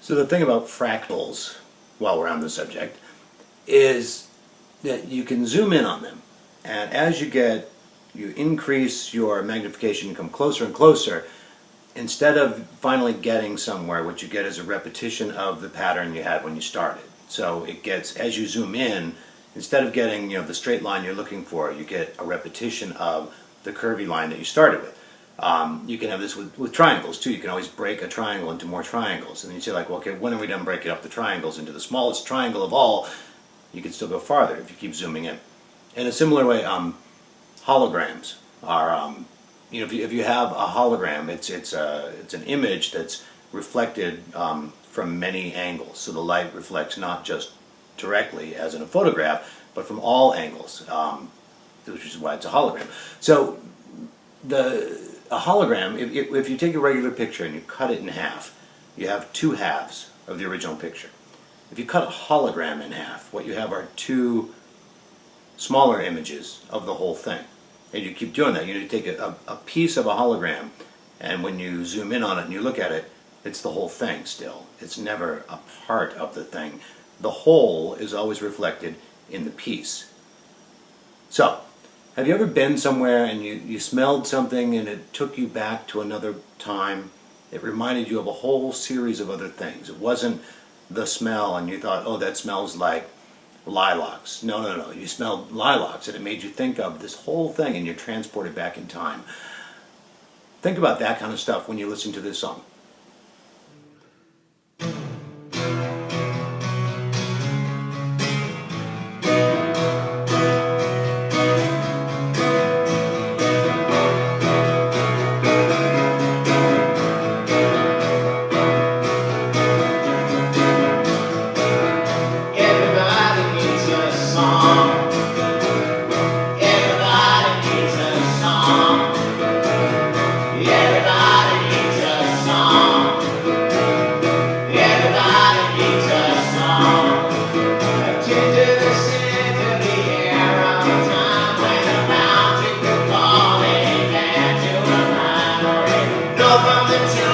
So the thing about fractals, while we're on the subject, is that you can zoom in on them. And as you increase your magnification, you come closer and closer, instead of finally getting somewhere, what you get is a repetition of the pattern you had when you started. So it gets, as you zoom in, instead of getting the straight line you're looking for, you get a repetition of the curvy line that you started with. You can have this with triangles too. You can always break a triangle into more triangles. And then you say like, well, okay, when are we done breaking up the triangles into the smallest triangle of all? You can still go farther if you keep zooming in. In a similar way, holograms are, if you have a hologram, it's an image that's reflected from many angles. So the light reflects not just directly as in a photograph, but from all angles, which is why it's a hologram. So a hologram, if you take a regular picture and you cut it in half, you have two halves of the original picture. If you cut a hologram in half, what you have are two smaller images of the whole thing. And you keep doing that. You take a piece of a hologram, and when you zoom in on it and you look at it, it's the whole thing still. It's never a part of the thing. The whole is always reflected in the piece. So, have you ever been somewhere and you smelled something and it took you back to another time? It reminded you of a whole series of other things. It wasn't the smell and you thought, oh, that smells like lilacs. No. You smelled lilacs and it made you think of this whole thing and you're transported back in time. Think about that kind of stuff when you listen to this song. From the